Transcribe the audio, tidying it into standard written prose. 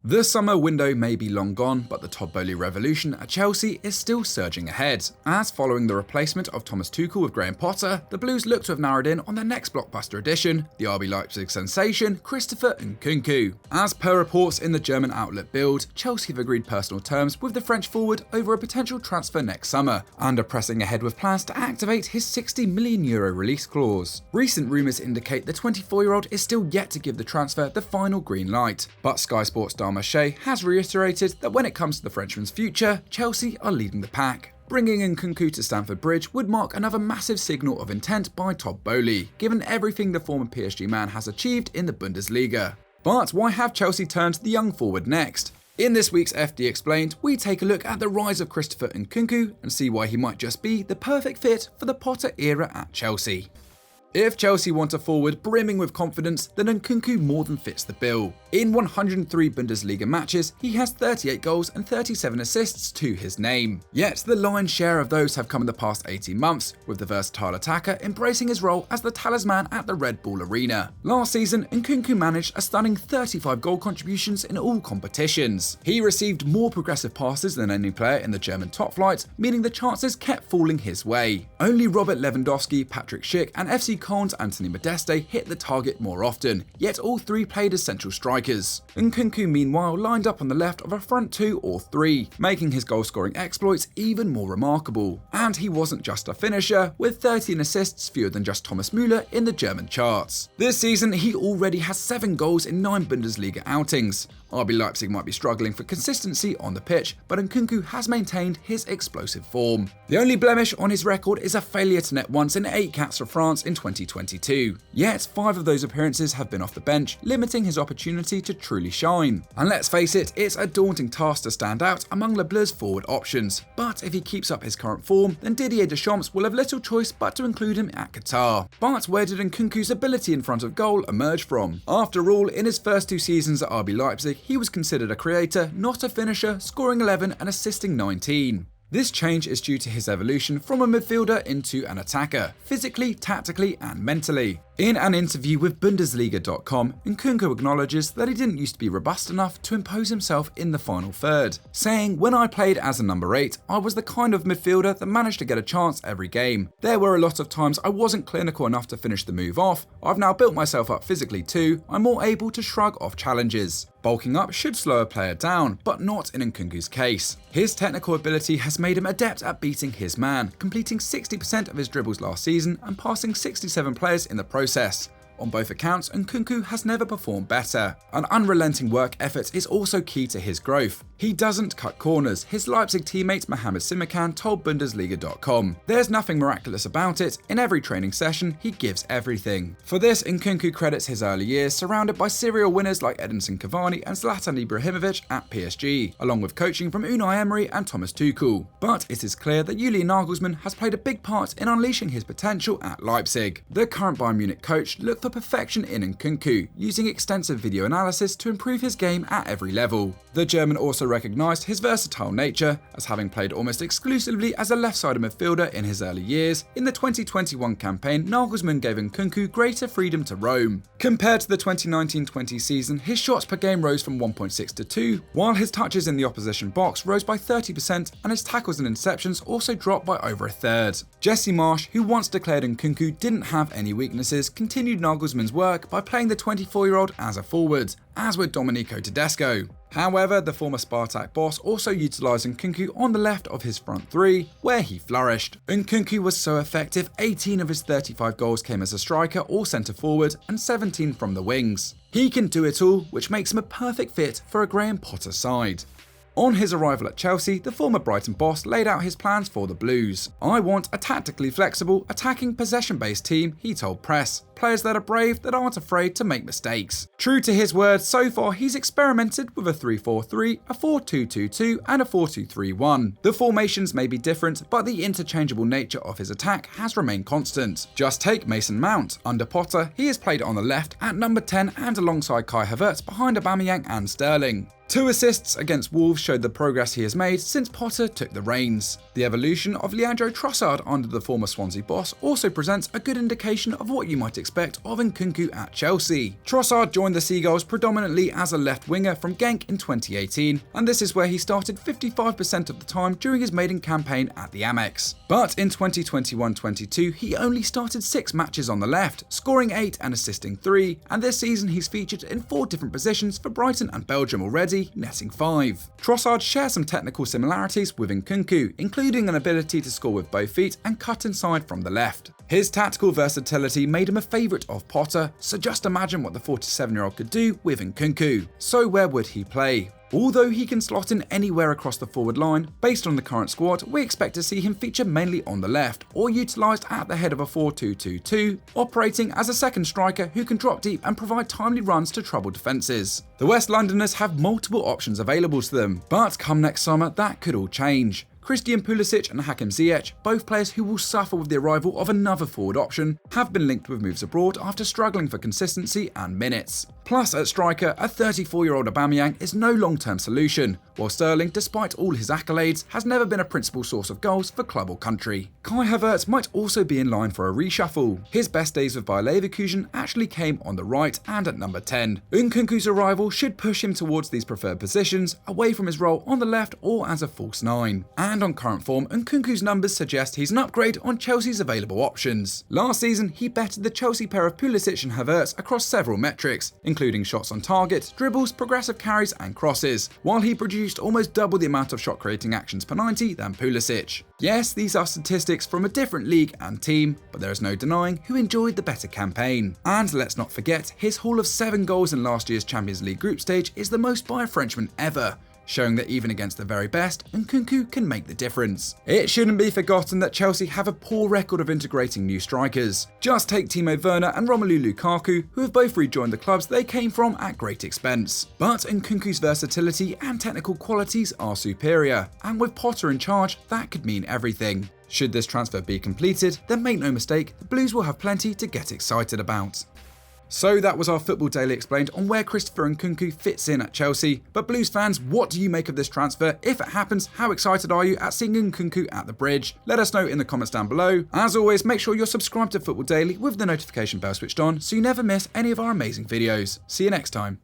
The summer window may be long gone, but the Todd Boehly revolution at Chelsea is still surging ahead, as following the replacement of Thomas Tuchel with Graham Potter, the Blues look to have narrowed in on their next blockbuster addition, the RB Leipzig sensation Christopher Nkunku. As per reports in the German outlet Bild, Chelsea have agreed personal terms with the French forward over a potential transfer next summer, and are pressing ahead with plans to activate his €60 million release clause. Recent rumours indicate the 24-year-old is still yet to give the transfer the final green light, but Sky Sports star Marseille has reiterated that when it comes to the Frenchman's future, Chelsea are leading the pack. Bringing Nkunku to Stamford Bridge would mark another massive signal of intent by Todd Boehly, given everything the former PSG man has achieved in the Bundesliga. But why have Chelsea turned to the young forward next? In this week's FD Explained, we take a look at the rise of Christopher Nkunku and see why he might just be the perfect fit for the Potter era at Chelsea. If Chelsea want a forward brimming with confidence, then Nkunku more than fits the bill. In 103 Bundesliga matches, he has 38 goals and 37 assists to his name. Yet the lion's share of those have come in the past 18 months, with the versatile attacker embracing his role as the talisman at the Red Bull Arena. Last season, Nkunku managed a stunning 35 goal contributions in all competitions. He received more progressive passes than any player in the German top flight, meaning the chances kept falling his way. Only Robert Lewandowski, Patrick Schick and FC Köln's Anthony Modeste hit the target more often, yet all three played as central strikers. Nkunku meanwhile lined up on the left of a front two or three, making his goal-scoring exploits even more remarkable. And he wasn't just a finisher, with 13 assists, fewer than just Thomas Müller in the German charts. This season he already has 7 goals in 9 Bundesliga outings. RB Leipzig might be struggling for consistency on the pitch, but Nkunku has maintained his explosive form. The only blemish on his record is a failure to net once in 8 caps for France in 2022. Yet 5 of those appearances have been off the bench, limiting his opportunity to truly shine. And let's face it, it's a daunting task to stand out among Le Bleu's forward options. But if he keeps up his current form, then Didier Deschamps will have little choice but to include him at Qatar. But where did Nkunku's ability in front of goal emerge from? After all, in his first 2 seasons at RB Leipzig, he was considered a creator, not a finisher, scoring 11 and assisting 19. This change is due to his evolution from a midfielder into an attacker, physically, tactically and mentally. In an interview with Bundesliga.com, Nkunku acknowledges that he didn't used to be robust enough to impose himself in the final third, saying, "When I played as a number 8, I was the kind of midfielder that managed to get a chance every game. There were a lot of times I wasn't clinical enough to finish the move off. I've now built myself up physically too. I'm more able to shrug off challenges." Bulking up should slow a player down, but not in Nkunku's case. His technical ability has made him adept at beating his man, completing 60% of his dribbles last season and passing 67 players in the process. On both accounts, Nkunku has never performed better. An unrelenting work effort is also key to his growth. He doesn't cut corners, his Leipzig teammate Mohamed Simakan told Bundesliga.com. There's nothing miraculous about it, in every training session he gives everything. For this, Nkunku credits his early years surrounded by serial winners like Edinson Cavani and Zlatan Ibrahimovic at PSG, along with coaching from Unai Emery and Thomas Tuchel. But it is clear that Julian Nagelsmann has played a big part in unleashing his potential at Leipzig. The current Bayern Munich coach looked for perfection in Nkunku, using extensive video analysis to improve his game at every level. The German also recognised his versatile nature, as having played almost exclusively as a left-sided midfielder in his early years. In the 2021 campaign, Nagelsmann gave Nkunku greater freedom to roam. Compared to the 2019-20 season, his shots per game rose from 1.6 to 2, while his touches in the opposition box rose by 30% and his tackles and interceptions also dropped by over a third. Jesse Marsch, who once declared Nkunku didn't have any weaknesses, continued Nagelsmann's work by playing the 24-year-old as a forward, as would Domenico Tedesco. However, the former Spartak boss also utilised Nkunku on the left of his front three, where he flourished. Nkunku was so effective, 18 of his 35 goals came as a striker or centre forward and 17 from the wings. He can do it all, which makes him a perfect fit for a Graham Potter side. On his arrival at Chelsea, the former Brighton boss laid out his plans for the Blues. "I want a tactically flexible, attacking, possession-based team," he told press. "Players that are brave, that aren't afraid to make mistakes." True to his word, so far he's experimented with a 3-4-3, a 4-2-2-2 and a 4-2-3-1. The formations may be different, but the interchangeable nature of his attack has remained constant. Just take Mason Mount. Under Potter, he has played on the left at number 10 and alongside Kai Havertz behind Aubameyang and Sterling. 2 assists against Wolves showed the progress he has made since Potter took the reins. The evolution of Leandro Trossard under the former Swansea boss also presents a good indication of what you might expect of Nkunku at Chelsea. Trossard joined the Seagulls predominantly as a left winger from Genk in 2018, and this is where he started 55% of the time during his maiden campaign at the Amex. But in 2021-22, he only started 6 matches on the left, scoring 8 and assisting 3, and this season he's featured in 4 different positions for Brighton and Belgium already, netting 5. Trossard shares some technical similarities with Nkunku, including an ability to score with both feet and cut inside from the left. His tactical versatility made him a favourite of Potter, so just imagine what the 47-year-old could do with Nkunku. So where would he play? Although he can slot in anywhere across the forward line, based on the current squad, we expect to see him feature mainly on the left, or utilised at the head of a 4-2-2-2, operating as a second striker who can drop deep and provide timely runs to trouble defences. The West Londoners have multiple options available to them, but come next summer that could all change. Christian Pulisic and Hakim Ziyech, both players who will suffer with the arrival of another forward option, have been linked with moves abroad after struggling for consistency and minutes. Plus, at striker, a 34-year-old Aubameyang is no long-term solution, while Sterling, despite all his accolades, has never been a principal source of goals for club or country. Kai Havertz might also be in line for a reshuffle. His best days with Bayer Leverkusen actually came on the right and at number 10. Nkunku's arrival should push him towards these preferred positions, away from his role on the left or as a false 9. And on current form, Nkunku's numbers suggest he's an upgrade on Chelsea's available options. Last season, he bettered the Chelsea pair of Pulisic and Havertz across several metrics, including shots on target, dribbles, progressive carries and crosses, while he produced almost double the amount of shot-creating actions per 90 than Pulisic. Yes, these are statistics from a different league and team, but there is no denying who enjoyed the better campaign. And let's not forget, his haul of 7 goals in last year's Champions League group stage is the most by a Frenchman ever, showing that even against the very best, Nkunku can make the difference. It shouldn't be forgotten that Chelsea have a poor record of integrating new strikers. Just take Timo Werner and Romelu Lukaku, who have both rejoined the clubs they came from at great expense. But Nkunku's versatility and technical qualities are superior, and with Potter in charge, that could mean everything. Should this transfer be completed, then make no mistake, the Blues will have plenty to get excited about. So that was our Football Daily Explained on where Christopher Nkunku fits in at Chelsea. But Blues fans, what do you make of this transfer? If it happens, how excited are you at seeing Nkunku at the Bridge? Let us know in the comments down below. As always, make sure you're subscribed to Football Daily with the notification bell switched on so you never miss any of our amazing videos. See you next time.